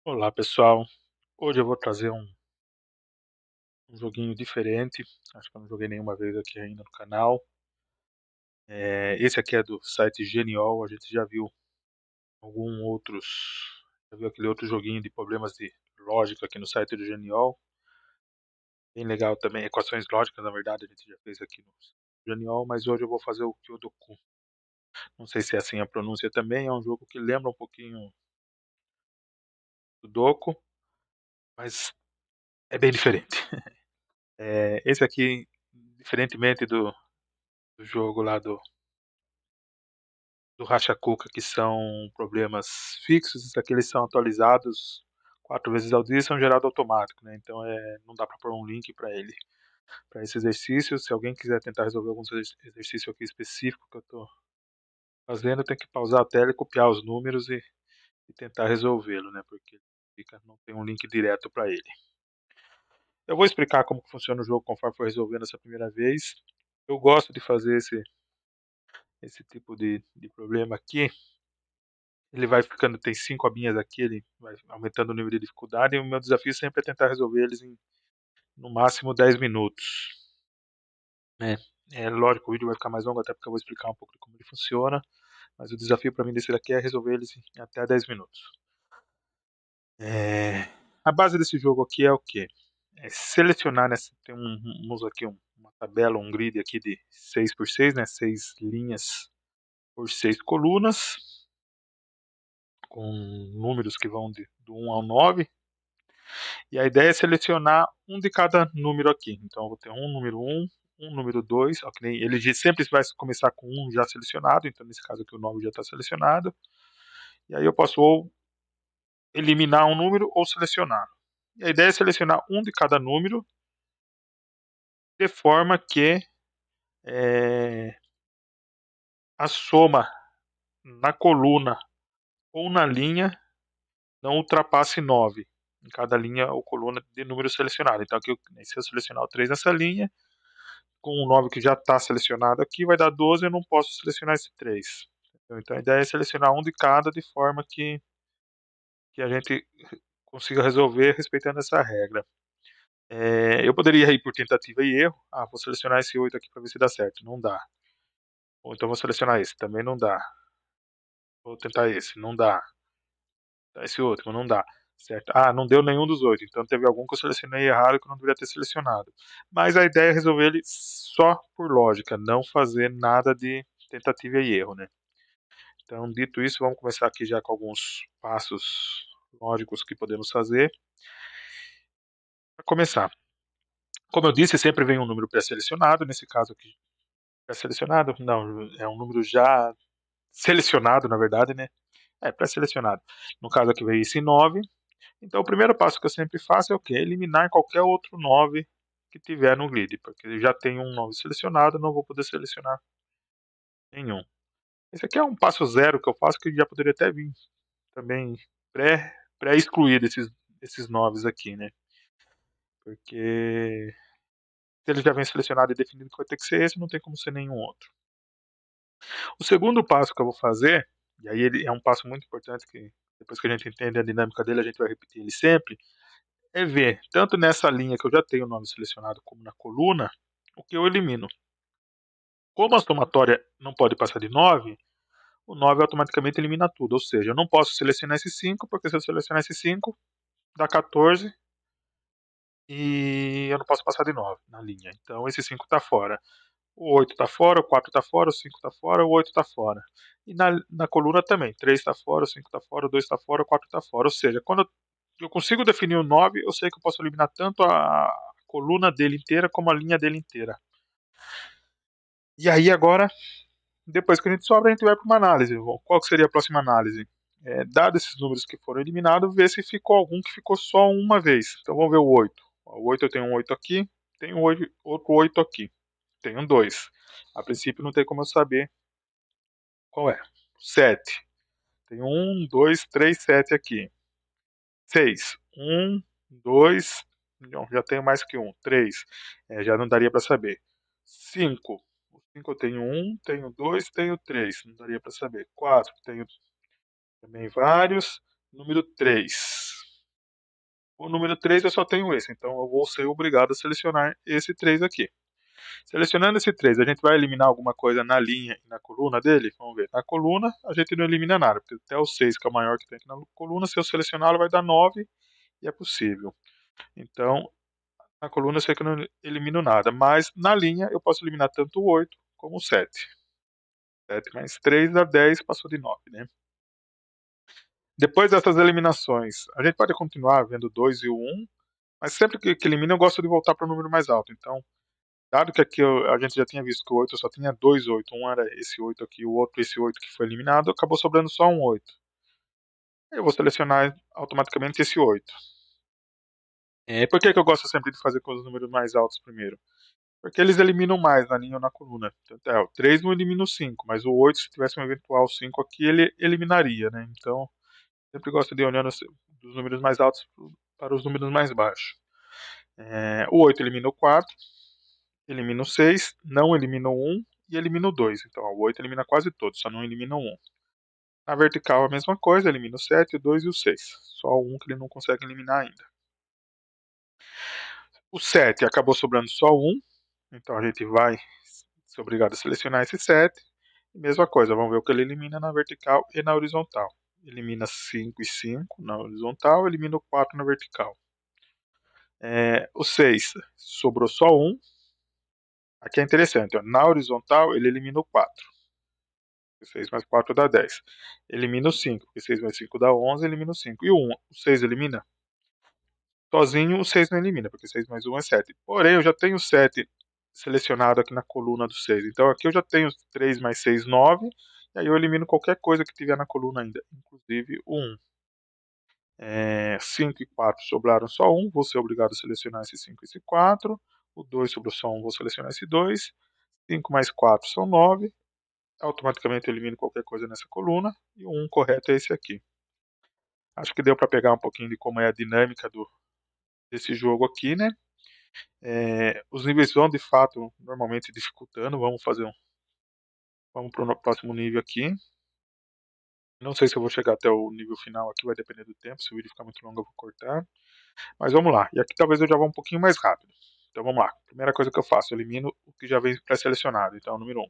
Olá pessoal, hoje eu vou trazer um joguinho diferente, acho que eu não joguei nenhuma vez aqui ainda no canal. Esse aqui é do site Genial, a gente outros, já viu aquele outro joguinho de problemas de lógica aqui no site do Genial. Bem legal também, equações lógicas na verdade a gente já fez aqui no Genial, mas hoje eu vou fazer o Kyodoku. Não sei se é assim a pronúncia também, é um jogo que lembra um pouquinho do Doku, mas é bem diferente. Esse aqui, diferentemente do jogo lá do Racha Cuca, que são problemas fixos, esses aqui eles são atualizados 4 vezes ao dia e são gerados automático, né? Então não dá para pôr um link para ele, para esse exercício. Se alguém quiser tentar resolver algum exercício aqui específico que eu estou fazendo, tem que pausar a tela e copiar os números e tentar resolvê-lo, né? Porque não tem um link direto para ele. Eu vou explicar como que funciona o jogo conforme for resolvendo essa primeira vez. Eu gosto de fazer esse tipo de problema aqui. Ele vai ficando, tem 5 abinhas aqui, ele vai aumentando o nível de dificuldade, e o meu desafio sempre é tentar resolver eles em, no máximo, 10 minutos. Né? É lógico, o vídeo vai ficar mais longo, até porque eu vou explicar um pouco de como ele funciona, mas o desafio para mim desse daqui é resolver eles em até 10 minutos. É, a base desse jogo aqui é o quê? É selecionar, né, usa aqui uma tabela, um grid aqui de 6 por 6, né, 6 linhas por 6 colunas, com números que vão do 1 ao 9. E a ideia é selecionar um de cada número aqui. Então eu vou ter um número 2, ó, que nem ele sempre vai começar com um já selecionado, então nesse caso aqui o 9 já está selecionado. E aí eu posso ou eliminar um número ou selecionar. E a ideia é selecionar um de cada número, de forma que a soma na coluna ou na linha não ultrapasse 9 em cada linha ou coluna de número selecionado. Então aqui, se eu selecionar o 3 nessa linha, com o 9 que já está selecionado aqui, vai dar 12, eu não posso selecionar esse 3. Então a ideia é selecionar um de cada, de forma que a gente consiga resolver respeitando essa regra. Eu poderia ir por tentativa e erro. Vou selecionar esse 8 aqui para ver se dá certo. Não dá. Ou então vou selecionar esse. Também não dá. Vou tentar esse. Não dá. Esse outro. Não dá. Certo? Não deu nenhum dos 8. Então teve algum que eu selecionei errado que eu não deveria ter selecionado. Mas a ideia é resolver ele só por lógica. Não fazer nada de tentativa e erro, né? Então, dito isso, vamos começar aqui já com alguns passos lógicos que podemos fazer. Para começar, como eu disse, sempre vem um número pré-selecionado. Nesse caso aqui, pré-selecionado, não, é um número já selecionado, na verdade, né? Pré-selecionado. No caso aqui veio esse 9. Então, o primeiro passo que eu sempre faço é o quê? Eliminar qualquer outro 9 que tiver no grid, porque eu já tenho um 9 selecionado, não vou poder selecionar nenhum. Esse aqui é um passo zero que eu faço, que já poderia até vir também pré-excluído esses 9 aqui, né? Porque se ele já vem selecionado e definido que vai ter que ser esse, não tem como ser nenhum outro. O segundo passo que eu vou fazer, e aí ele é um passo muito importante, que depois que a gente entende a dinâmica dele, a gente vai repetir ele sempre, é ver, tanto nessa linha que eu já tenho o nome selecionado, como na coluna, o que eu elimino. Como a somatória não pode passar de 9, o 9 automaticamente elimina tudo. Ou seja, eu não posso selecionar esse 5, porque se eu selecionar esse 5, dá 14, e eu não posso passar de 9 na linha. Então esse 5 está fora. O 8 está fora, o 4 está fora, o 5 está fora, o 8 está fora. E na coluna também. 3 está fora, o 5 está fora, o 2 está fora, o 4 está fora. Ou seja, quando eu consigo definir o 9, eu sei que eu posso eliminar tanto a coluna dele inteira como a linha dele inteira. E aí agora, depois que a gente sobra, a gente vai para uma análise. Qual que seria a próxima análise? Dado esses números que foram eliminados, ver se ficou algum que ficou só uma vez. Então vamos ver o 8. O 8 eu tenho um 8 aqui, tenho outro 8 aqui. Tenho 2. A princípio não tem como eu saber qual é. 7. Tem 1, 2, 3, 7 aqui. 6. 1, 2. Não, já tenho mais que um. 3. Já não daria para saber. 5. 5 eu tenho 1, tenho 2, tenho 3. Não daria para saber. 4. Tenho também vários. Número 3. O número 3 eu só tenho esse, então eu vou ser obrigado a selecionar esse 3 aqui. Selecionando esse 3, a gente vai eliminar alguma coisa na linha e na coluna dele? Vamos ver. Na coluna, a gente não elimina nada, porque até o 6, que é o maior que tem aqui na coluna, se eu selecioná-lo, vai dar 9 e é possível. Então, na coluna eu sei que eu não elimino nada, mas na linha eu posso eliminar tanto o 8 como o 7. 7 mais 3 dá 10, passou de 9, né? Depois dessas eliminações, a gente pode continuar vendo o 2 e o 1, mas sempre que elimina eu gosto de voltar para o número mais alto. Então, dado que aqui a gente já tinha visto que o 8 só tinha dois 8, um era esse 8 aqui, o outro esse 8 que foi eliminado, acabou sobrando só um 8. Eu vou selecionar automaticamente esse 8. Por que eu gosto sempre de fazer com os números mais altos primeiro? Porque eles eliminam mais na linha ou na coluna. O 3 não elimina o 5, mas o 8, se tivesse um eventual 5 aqui, ele eliminaria, né? Então, sempre gosto de ir olhando dos números mais altos para os números mais baixos. O 8 elimina o 4, elimina o 6, não elimina o 1 e elimina o 2. Então, o 8 elimina quase todos, só não elimina o 1. Na vertical, a mesma coisa, elimina o 7, o 2 e o 6. Só o 1 que ele não consegue eliminar ainda. O 7 acabou sobrando só 1, então a gente vai ser obrigado a selecionar esse 7. Mesma coisa, vamos ver o que ele elimina na vertical e na horizontal. Elimina 5 e 5 na horizontal, elimina o 4 na vertical. O 6 sobrou só 1. Aqui é interessante, ó, na horizontal ele elimina o 4. 6 mais 4 dá 10. Elimina o 5, porque 6 mais 5 dá 11, elimina o 5. E o 1, o 6 elimina? Sozinho o 6 não elimina, porque 6 mais 1 é 7. Porém, eu já tenho 7 selecionado aqui na coluna do 6. Então aqui eu já tenho 3 mais 6, 9. E aí eu elimino qualquer coisa que tiver na coluna ainda, inclusive o 1. 5 e 4 sobraram só 1, vou ser obrigado a selecionar esse 5 e esse 4. O 2 sobrou só 1, vou selecionar esse 2. 5 mais 4 são 9. Automaticamente eu elimino qualquer coisa nessa coluna. E o 1 correto é esse aqui. Acho que deu para pegar um pouquinho de como é a dinâmica desse jogo aqui, né? Os níveis vão de fato normalmente dificultando. Vamos para o próximo nível aqui. Não sei se eu vou chegar até o nível final aqui, vai depender do tempo. Se o vídeo ficar muito longo, eu vou cortar. Mas vamos lá. E aqui talvez eu já vá um pouquinho mais rápido. Então vamos lá. Primeira coisa que eu faço, eu elimino o que já vem pré-selecionado. Então, número 1.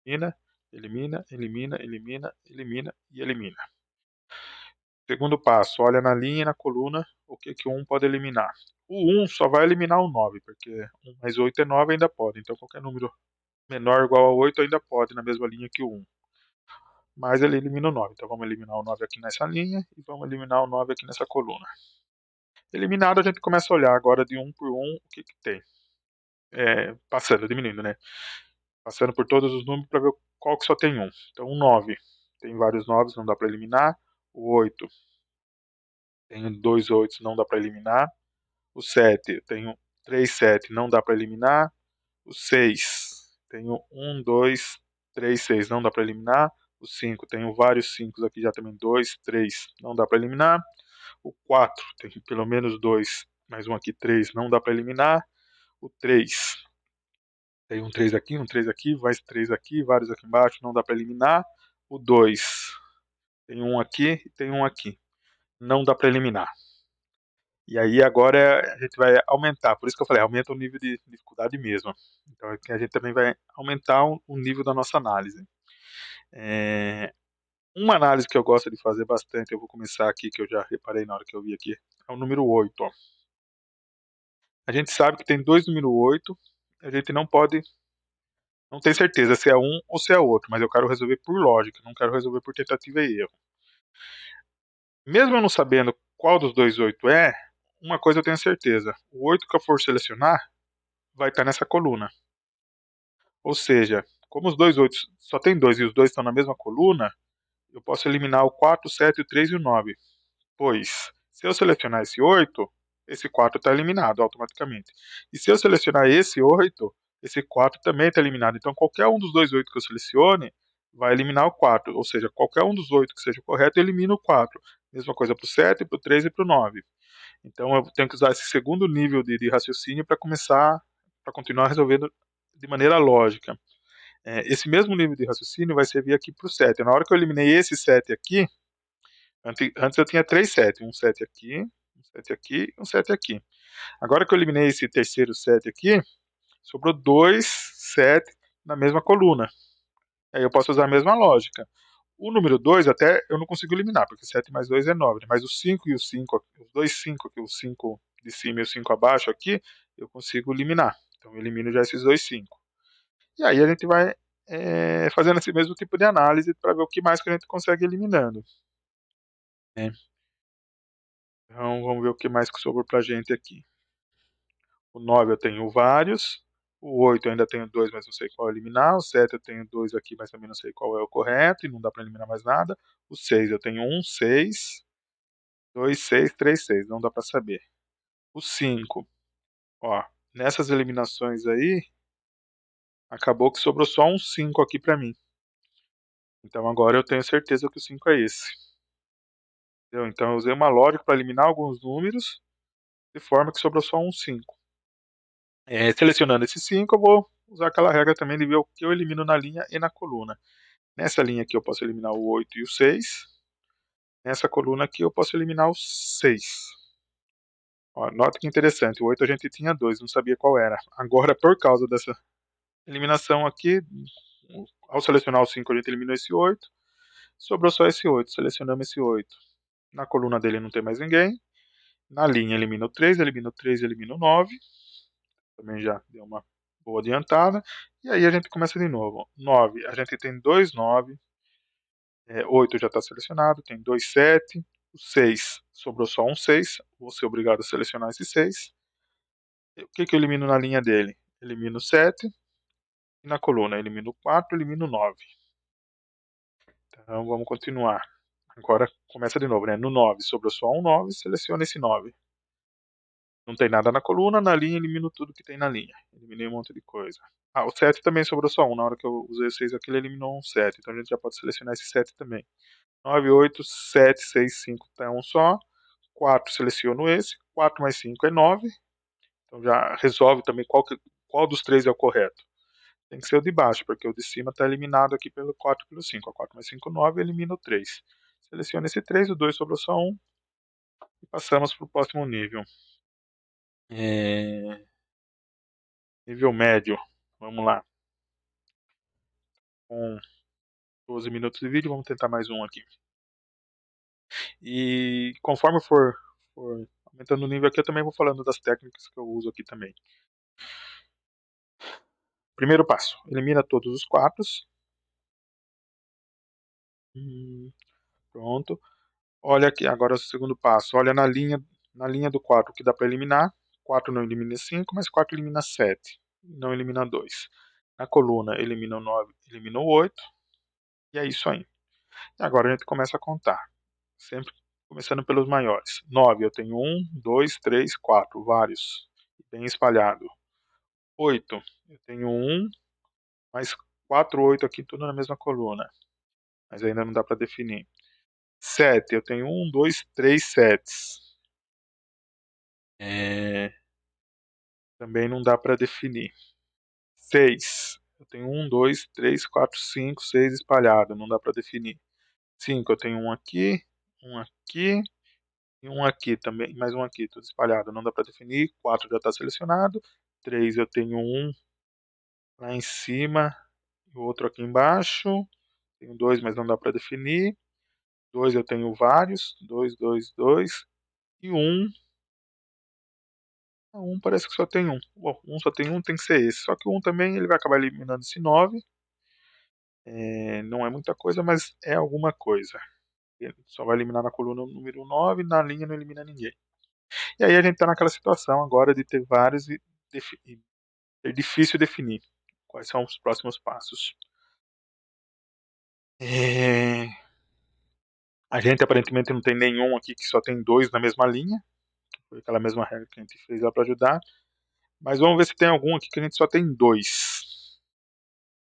Elimina, elimina, elimina, elimina, elimina e elimina. Segundo passo, olha na linha e na coluna o que o 1 pode eliminar. O 1 só vai eliminar o 9, porque 1 mais 8 é 9, ainda pode. Então qualquer número menor ou igual a 8 ainda pode, na mesma linha que o 1. Mas ele elimina o 9. Então vamos eliminar o 9 aqui nessa linha e vamos eliminar o 9 aqui nessa coluna. Eliminado, a gente começa a olhar agora de um por um o que tem. Passando, diminuindo, né? Passando por todos os números para ver qual que só tem um. Então o 9 tem vários 9, não dá para eliminar. O 8 tem 2 8, não dá para eliminar. O 7 eu tenho 3 7, não dá para eliminar. O 6 tenho 1, 2, 3, 6, não dá para eliminar. O 5 tenho vários 5 aqui já também, 2, 3, não dá para eliminar. O 4 tem pelo menos 2, mais um aqui, 3, não dá para eliminar. O 3 tem um 3 aqui, mais 3 aqui, vários aqui embaixo, não dá para eliminar. O 2 tem um aqui e tem um aqui, não dá para eliminar. E aí agora a gente vai aumentar, por isso que eu falei, aumenta o nível de dificuldade mesmo. Então aqui a gente também vai aumentar o nível da nossa análise. Uma análise que eu gosto de fazer bastante, eu vou começar aqui, que eu já reparei na hora que eu vi aqui, é o número 8. Ó. A gente sabe que tem dois número 8, a gente não tem certeza se é um ou se é outro, mas eu quero resolver por lógica, não quero resolver por tentativa e erro. Mesmo eu não sabendo qual dos dois 8 é, uma coisa eu tenho certeza, o 8 que eu for selecionar vai estar nessa coluna. Ou seja, como os dois 8 só tem dois e os dois estão na mesma coluna, eu posso eliminar o 4, o 7, o 3 e o 9. Pois, se eu selecionar esse 8, esse 4 está eliminado automaticamente. E se eu selecionar esse 8, esse 4 também está eliminado. Então, qualquer um dos dois 8 que eu selecione vai eliminar o 4. Ou seja, qualquer um dos 8 que seja correto elimina o 4. Mesma coisa para o 7, para o 3 e para o 9. Então, eu tenho que usar esse segundo nível de raciocínio para continuar resolvendo de maneira lógica. Esse mesmo nível de raciocínio vai servir aqui para o 7. Na hora que eu eliminei esse 7 aqui, antes eu tinha 3 7, um 7 aqui, um 7 aqui e um 7 aqui. Agora que eu eliminei esse terceiro 7 aqui, sobrou 2 7 na mesma coluna. Aí eu posso usar a mesma lógica. O número 2 até eu não consigo eliminar, porque 7 mais 2 é 9, mas o 5 e o 5, os dois 5 aqui, o 5 de cima e o 5 abaixo aqui, eu consigo eliminar. Então eu elimino já esses dois 5. E aí a gente vai fazendo esse mesmo tipo de análise para ver o que mais que a gente consegue eliminando, né. Então vamos ver o que mais que sobrou pra gente aqui. O 9 eu tenho vários, o 8 eu ainda tenho 2, mas não sei qual eliminar, o 7 eu tenho 2 aqui, mas também não sei qual é o correto e não dá para eliminar mais nada. O 6 eu tenho 1, 6, 2, 6, 3, 6, não dá para saber. O 5, ó, nessas eliminações aí, acabou que sobrou só um 5 aqui para mim. Então agora eu tenho certeza que o 5 é esse. Entendeu? Então eu usei uma lógica para eliminar alguns números, de forma que sobrou só um 5. Selecionando esses 5, eu vou usar aquela regra também de ver o que eu elimino na linha e na coluna. Nessa linha aqui eu posso eliminar o 8 e o 6. Nessa coluna aqui eu posso eliminar o 6. Ó, nota que interessante, o 8 a gente tinha 2, não sabia qual era. Agora, por causa dessa eliminação aqui, ao selecionar o 5 a gente eliminou esse 8. Sobrou só esse 8, selecionamos esse 8. Na coluna dele não tem mais ninguém. Na linha elimina o 3, elimina o 3, elimina o 9. Também já deu uma boa adiantada. E aí a gente começa de novo. 9, a gente tem dois 9. 8 já está selecionado, tem dois 7. O 6, sobrou só um 6. Vou ser obrigado a selecionar esse 6. O que, que eu elimino na linha dele? Elimino o 7. E na coluna, elimino o 4, elimino o 9. Então vamos continuar. Agora começa de novo, né? No 9 sobrou só um 9, seleciona esse 9. Não tem nada na coluna, na linha elimino tudo que tem na linha. Eliminei um monte de coisa. Ah, o 7 também sobrou só um. Na hora que eu usei o 6 aqui, ele eliminou um 7. Então a gente já pode selecionar esse 7 também. 9, 8, 7, 6, 5 tá um só. 4 seleciono esse. 4 mais 5 é 9. Então já resolve também qual dos três é o correto. Tem que ser o de baixo, porque o de cima está eliminado aqui pelo 4 e pelo 5. 4 mais 5, 9, elimina o 3. Seleciona esse 3, o 2 sobrou só um. E passamos para o próximo nível. Nível médio. Vamos lá. Com 12 minutos de vídeo, vamos tentar mais um aqui. E conforme for aumentando o nível aqui, eu também vou falando das técnicas que eu uso aqui também. Primeiro passo, elimina todos os 4. Pronto. Olha aqui, agora o segundo passo. Olha na linha do 4 que dá para eliminar. 4 não elimina 5, mas 4 elimina 7. Não elimina 2. Na coluna, elimina o 9, elimina o 8. E é isso aí. E agora a gente começa a contar. Sempre começando pelos maiores. 9, eu tenho 1, 2, 3, 4. Vários. Bem espalhado. 8, eu tenho 1, mais 4, 8 aqui, tudo na mesma coluna. Mas ainda não dá para definir. 7, eu tenho 1, 2, 3 sets. Também não dá para definir. 6, eu tenho 1, 2, 3, 4, 5, 6 espalhado, não dá para definir. 5, eu tenho um aqui e um aqui também, mais um aqui, tudo espalhado, não dá para definir. 4 já está selecionado. 3, eu tenho um lá em cima e o outro aqui embaixo. Tenho 2, mas não dá para definir. 2 eu tenho vários, 2, 2, 2. E 1, parece que só tem um. Bom, só tem um, tem que ser esse. Só que o 1 também ele vai acabar eliminando esse 9. Não é muita coisa, mas é alguma coisa. Ele só vai eliminar na coluna o número 9, na linha não elimina ninguém. E aí a gente está naquela situação agora de ter vários e é difícil definir quais são os próximos passos. É, a gente aparentemente não tem nenhum aqui que só tem 2 na mesma linha, que foi aquela mesma regra que a gente fez lá para ajudar. Mas vamos ver se tem algum aqui que a gente só tem 2.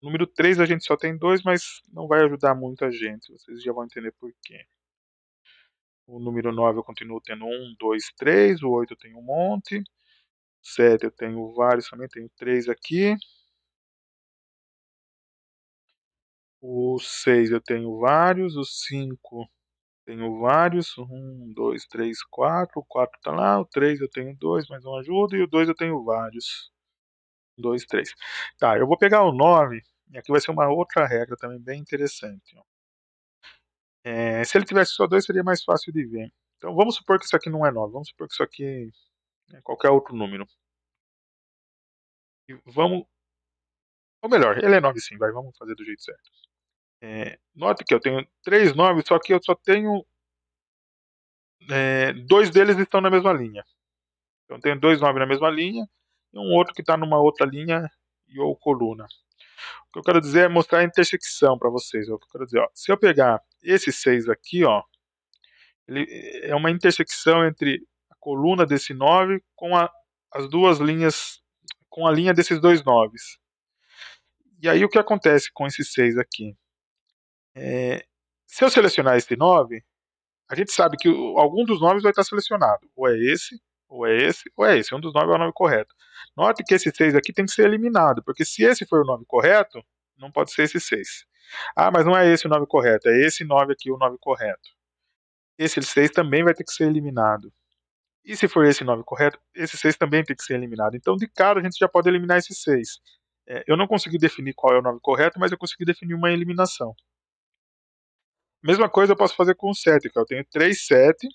Número 3 a gente só tem 2, mas não vai ajudar muito a gente. Vocês já vão entender por quê. O número 9 eu continuo tendo 1, 2, 3. O 8 eu tenho um monte. 7 eu tenho vários também, tenho 3 aqui. O 6 eu tenho vários. O 5 tenho vários, 2, 3, 4, o 4 tá lá, o 3 eu tenho 2, mais um ajuda, e o 2 eu tenho vários. 2, 3. Tá, eu vou pegar o 9 e aqui vai ser uma outra regra também bem interessante, ó. Se ele tivesse só 2 seria mais fácil de ver. Então vamos supor que isso aqui não é 9, vamos supor que isso aqui é qualquer outro número. E vamos ou melhor, ele é 9 sim, vai, vamos fazer do jeito certo. Note que eu tenho 3 9, só que eu só tenho, 2 deles estão na mesma linha. Então eu tenho 2 9 na mesma linha e um outro que está numa outra linha e ou coluna. O que eu quero dizer é mostrar a intersecção para vocês. O que eu quero dizer, ó, se eu pegar esse 6 aqui, ó, ele é uma intersecção entre a coluna desse 9 com as duas linhas, com a linha desses dois 9. E aí o que acontece com esse 6 aqui? É, se eu selecionar esse 9, a gente sabe que algum dos 9 vai estar selecionado. Ou é esse, ou é esse, ou é esse. Um dos 9 é o 9 correto. Note que esse 6 aqui tem que ser eliminado, porque se esse for o 9 correto, não pode ser esse 6. Ah, mas não é esse o 9 correto, é esse 9 aqui o 9 correto. Esse 6 também vai ter que ser eliminado. E se for esse 9 correto, esse 6 também tem que ser eliminado. Então, de cara, a gente já pode eliminar esse 6. Eu não consegui definir qual é o 9 correto, mas eu consegui definir uma eliminação. Mesma coisa eu posso fazer com o 7, que eu tenho 3 7,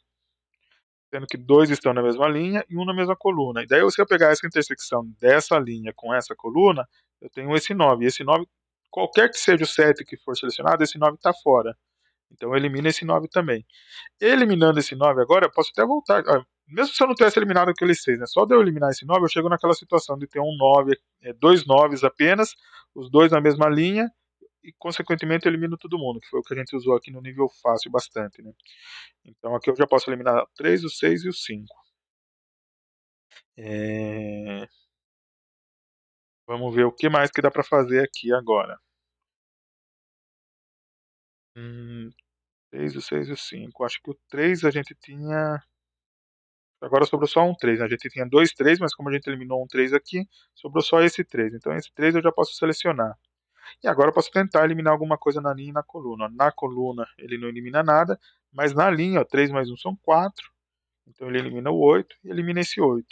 sendo que 2 estão na mesma linha e um na mesma coluna. E daí, se eu pegar essa intersecção dessa linha com essa coluna, eu tenho esse 9. E esse 9, qualquer que seja o 7 que for selecionado, esse 9 está fora. Então, eu elimino esse 9 também. Eliminando esse 9 agora, eu posso até voltar. Mesmo se eu não tivesse eliminado aquele 6, né? Só de eu eliminar esse 9, eu chego naquela situação de ter um 9, dois 9 apenas, os dois na mesma linha, e consequentemente eu elimino todo mundo, que foi o que a gente usou aqui no nível fácil bastante, né? Então aqui eu já posso eliminar o 3, o 6 e o 5. É... Vamos ver o que mais que dá para fazer aqui agora. 3, o 6 e o 5. Acho que o 3 a gente tinha. Agora sobrou só um 3, né? A gente tinha dois 3, mas como a gente eliminou um 3 aqui, sobrou só esse 3. Então esse 3 eu já posso selecionar. E agora eu posso tentar eliminar alguma coisa na linha e na coluna. Na coluna ele não elimina nada, mas na linha, ó, 3 mais 1 são 4. Então ele elimina o 8 e elimina esse 8.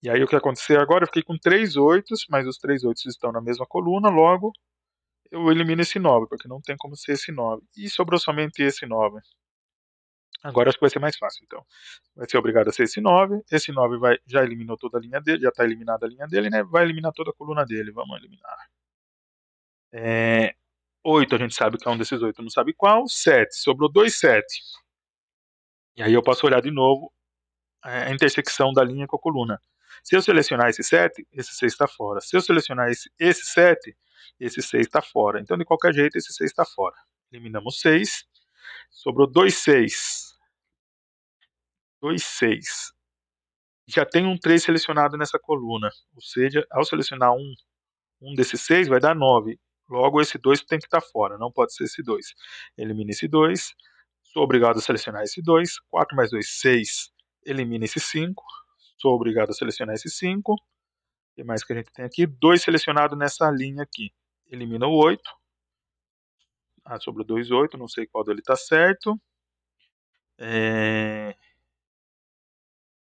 E aí o que aconteceu agora? Eu fiquei com 3 8, mas os 3 8 estão na mesma coluna, logo eu elimino esse 9, porque não tem como ser esse 9. E sobrou somente esse 9. Agora acho que vai ser mais fácil, então. Vai ser obrigado a ser esse 9. Esse 9 já eliminou toda a linha dele, já está eliminada a linha dele, né? Vai eliminar toda a coluna dele. Vamos eliminar. 8 a gente sabe que é um desses 8, não sabe qual. 7, sobrou 2 7. E aí eu posso olhar de novo a intersecção da linha com a coluna. Se eu selecionar esse 7, esse 6 está fora. Se eu selecionar esse 7, esse 6 está fora. Então, de qualquer jeito, esse 6 está fora. Eliminamos 6. Sobrou 2 6. 2 6. Já tem um 3 selecionado nessa coluna. Ou seja, ao selecionar um desses 6, vai dar 9. Logo, esse 2 tem que estar fora, não pode ser esse 2. Elimina esse 2. Sou obrigado a selecionar esse 2. 4 mais 2, 6. Elimina esse 5. Sou obrigado a selecionar esse 5. O que mais que a gente tem aqui? 2 selecionado nessa linha aqui. Elimina o 8. Sobrou 2 8. Não sei qual dele está certo.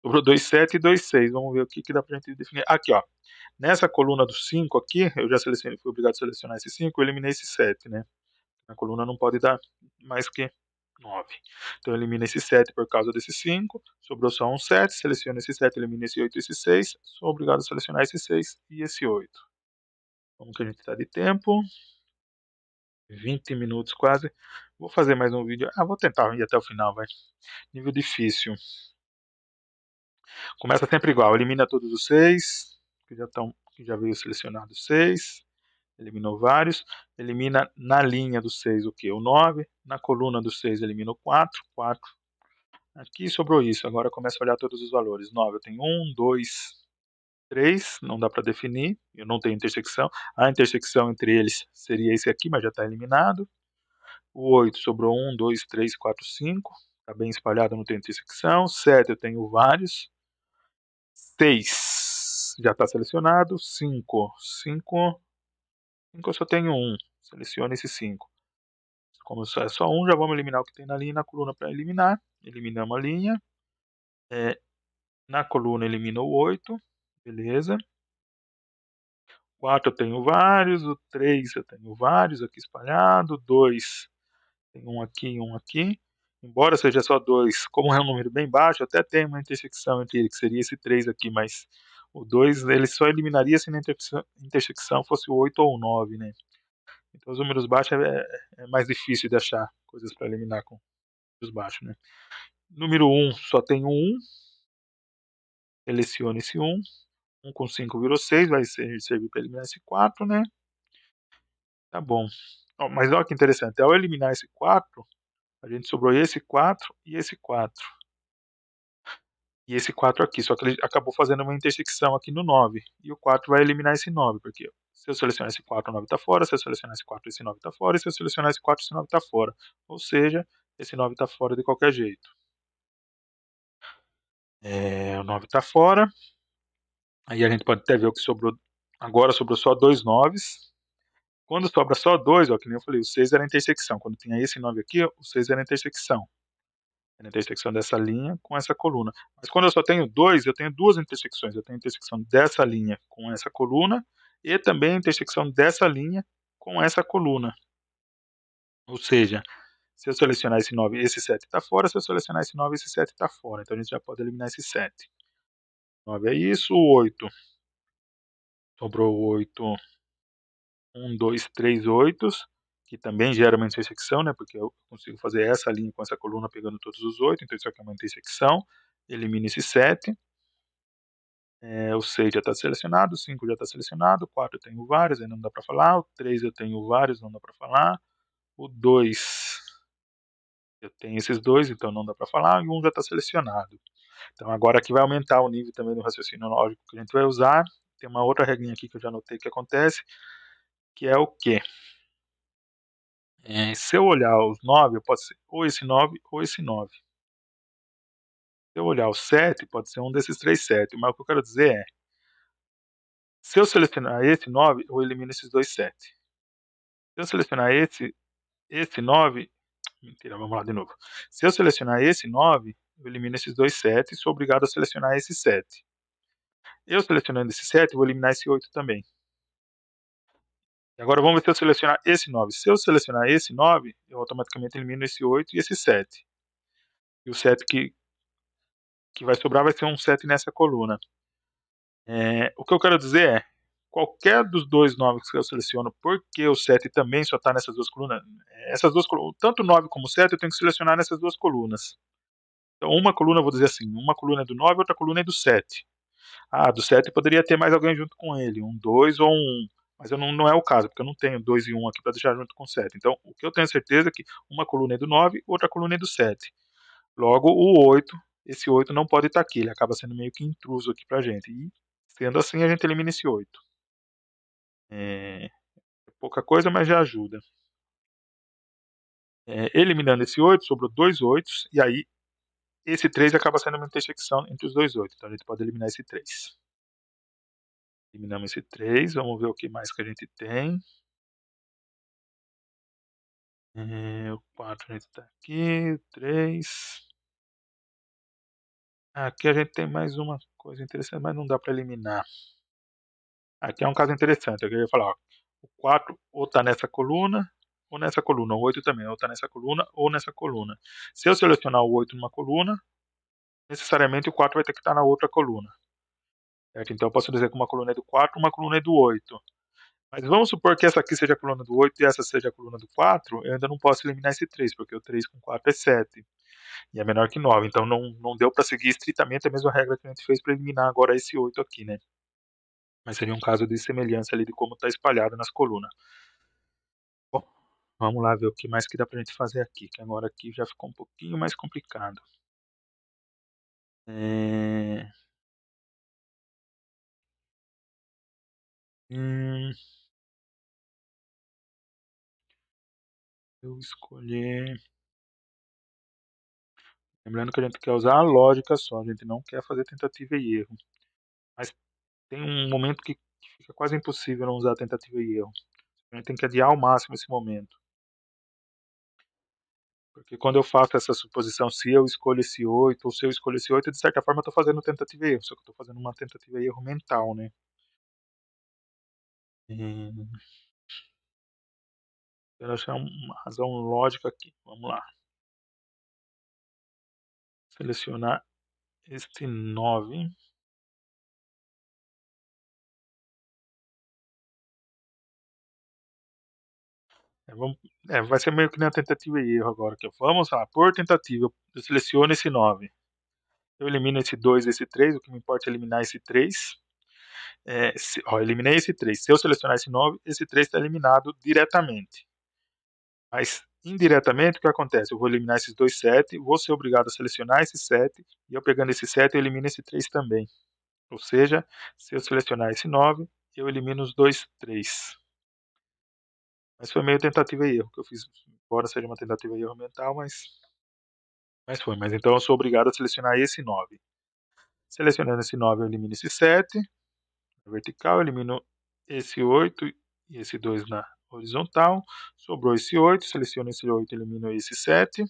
Sobrou 2 7 e 2 6. Vamos ver o que dá pra gente definir. Aqui, ó. Nessa coluna do 5 aqui, eu já selecionei, fui obrigado a selecionar esse 5, eu eliminei esse 7, né? A coluna não pode dar mais que 9. Então eu elimino esse 7 por causa desse 5, sobrou só um 7, seleciono esse 7, elimino esse 8 e esse 6, sou obrigado a selecionar esse 6 e esse 8. Como que a gente está de tempo? 20 minutos quase. Vou fazer mais um vídeo. Vou tentar ir até o final, vai. Nível difícil. Começa sempre igual, elimina todos os 6, que já veio selecionado 6. Eliminou vários. Elimina na linha do 6 o que? O 9. Na coluna do 6 elimina o 4. 4. Aqui sobrou isso. Agora começa a olhar todos os valores. 9 eu tenho 1, 2, 3. Não dá para definir. Eu não tenho intersecção. A intersecção entre eles seria esse aqui, mas já está eliminado. O 8 sobrou 1, 2, 3, 4, 5. Está bem espalhado, não tem intersecção. 7 eu tenho vários. 6 já está selecionado. 5. 5 eu só tenho 1. Selecione esse 5. como só é só um, já vamos eliminar o que tem na linha e na coluna para eliminar. Eliminamos a linha. Na coluna elimina o 8, beleza. 4 eu tenho vários, o 3 eu tenho vários aqui espalhado, 2 tem um aqui e um aqui. Embora seja só 2, como é um número bem baixo, até tem uma intersecção entre ele, que seria esse 3 aqui, mas o 2 ele só eliminaria se na intersecção fosse o 8 ou o 9, né. Então os números baixos é mais difícil de achar coisas para eliminar com números baixos, né. Número 1 só tem o 1, selecione esse 1. 1 com 5 virou 6, vai servir para eliminar esse 4, né. Tá bom. Ó, mas olha que interessante, ao eliminar esse 4, a gente sobrou esse 4 e esse 4. E esse 4 aqui, só que ele acabou fazendo uma intersecção aqui no 9, e o 4 vai eliminar esse 9, porque se eu selecionar esse 4, o 9 está fora, se eu selecionar esse 4, esse 9 está fora, e se eu selecionar esse 4, esse 9 está fora. Ou seja, esse 9 está fora de qualquer jeito. O 9 está fora, aí a gente pode até ver o que sobrou, agora sobrou só 2 9s. Quando sobra só 2, ó, que nem eu falei, o 6 era a intersecção, quando tinha esse 9 aqui, ó, o 6 era a intersecção. Era a intersecção dessa linha com essa coluna. Mas quando eu só tenho 2, eu tenho 2 intersecções, eu tenho a intersecção dessa linha com essa coluna, e também a intersecção dessa linha com essa coluna. Ou seja, se eu selecionar esse 9, esse 7 está fora, se eu selecionar esse 9, esse 7 está fora, então a gente já pode eliminar esse 7. 9 é isso, o 8, sobrou o 8, 1, 2, 3 8s, que também gera uma intersecção, né, porque eu consigo fazer essa linha com essa coluna pegando todos os 8, então isso aqui é uma intersecção. Elimina esse 7. O 6 já está selecionado, o 5 já está selecionado, o 4 eu tenho vários, aí não dá para falar, o 3 eu tenho vários, não dá para falar, o 2 eu tenho esses dois, então não dá para falar, e o 1 já está selecionado. Então agora aqui vai aumentar o nível também do raciocínio lógico que a gente vai usar. Tem uma outra regrinha aqui que eu já anotei que acontece, que é o quê? Se eu olhar os 9, pode ser ou esse 9 ou esse 9. Se eu olhar o 7, pode ser um desses 3 7, mas o que eu quero dizer é, se eu selecionar esse 9, eu elimino esses dois 7. Se eu selecionar esse 9, mentira, vamos lá de novo. Se eu selecionar esse 9, eu elimino esses dois 7 e sou obrigado a selecionar esse 7. Eu selecionando esse 7, eu vou eliminar esse 8 também. E agora vamos ver se eu selecionar esse 9. Se eu selecionar esse 9, eu automaticamente elimino esse 8 e esse 7. E o 7 que vai sobrar vai ser um 7 nessa coluna. O que eu quero dizer é, qualquer dos dois 9 que eu seleciono, porque o 7 também só está nessas duas colunas, essas duas colunas, tanto o 9 como o 7 eu tenho que selecionar nessas duas colunas. Então uma coluna, vou dizer assim, uma coluna é do 9 outra coluna é do 7. Ah, do 7 poderia ter mais alguém junto com ele, um 2 ou um 1. Mas eu não é o caso, porque eu não tenho 2 e 1 aqui para deixar junto com o 7. Então, o que eu tenho certeza é que uma coluna é do 9, outra coluna é do 7. Logo, o 8, esse 8 não pode estar aqui, ele acaba sendo meio que intruso aqui para a gente. E, sendo assim, a gente elimina esse 8. É pouca coisa, mas já ajuda. Eliminando esse 8, sobrou dois 8, e aí esse 3 acaba sendo uma intersecção entre os dois 8. Então, a gente pode eliminar esse 3. Eliminamos esse 3, vamos ver o que mais que a gente tem. O 4 a gente tá aqui, 3. Aqui a gente tem mais uma coisa interessante, mas não dá para eliminar. Aqui é um caso interessante, eu queria falar, ó, o 4 ou está nessa coluna ou nessa coluna, o 8 também, ou está nessa coluna ou nessa coluna. Se eu selecionar o 8 numa coluna, necessariamente o 4 vai ter que estar na outra coluna, certo? Então eu posso dizer que uma coluna é do 4, uma coluna é do 8. Mas vamos supor que essa aqui seja a coluna do 8 e essa seja a coluna do 4, eu ainda não posso eliminar esse 3, porque o 3 com 4 é 7. E é menor que 9, então não deu para seguir estritamente a mesma regra que a gente fez para eliminar agora esse 8 aqui, né. Mas seria um caso de semelhança ali de como está espalhado nas colunas. Bom, vamos lá ver o que mais que dá para a gente fazer aqui, que agora aqui já ficou um pouquinho mais complicado. Eh, hum, eu escolher, lembrando que a gente quer usar a lógica só, a gente não quer fazer tentativa e erro. Mas tem um momento que fica quase impossível não usar tentativa e erro. A gente tem que adiar ao máximo esse momento. Porque quando eu faço essa suposição, se eu escolho esse 8 ou se eu escolho esse 8, de certa forma eu estou fazendo tentativa e erro, só que eu estou fazendo uma tentativa e erro mental, né. Eh, Quero achar uma razão lógica aqui, vamos lá. Selecionar este 9. Vamos vai ser meio que na tentativa e erro agora aqui, ó. Vamos lá, por tentativa, eu seleciono esse 9. Eu elimino esse 2, esse 3. O que me importa é eliminar esse 3. Se ó, eliminei esse 3. Se eu selecionar esse 9, esse 3 está eliminado diretamente. Mas indiretamente o que acontece? Eu vou eliminar esses 2 7, vou ser obrigado a selecionar esse 7, e eu pegando esse 7 eu elimino esse 3 também. Ou seja, se eu selecionar esse 9, eu elimino os 2 3. Mas foi meio tentativa e erro que eu fiz, embora seja uma tentativa e erro mental, mas foi. Mas então eu sou obrigado a selecionar esse 9. Selecionando esse 9, eu elimino esse 7 na vertical, elimino esse 8 e esse 2 na horizontal. Sobrou esse 8, seleciono esse 8, elimino esse 7.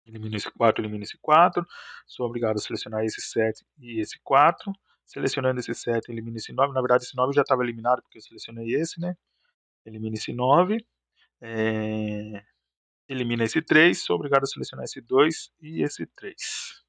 Elimino esse 4, elimino esse 4. Sou obrigado a selecionar esse 7 e esse 4. Selecionando esse 7, elimino esse 9. Na verdade, esse 9 já estava eliminado, porque eu selecionei esse, né? Elimino esse 9. Elimina esse 3. Sou obrigado a selecionar esse 2 e esse 3.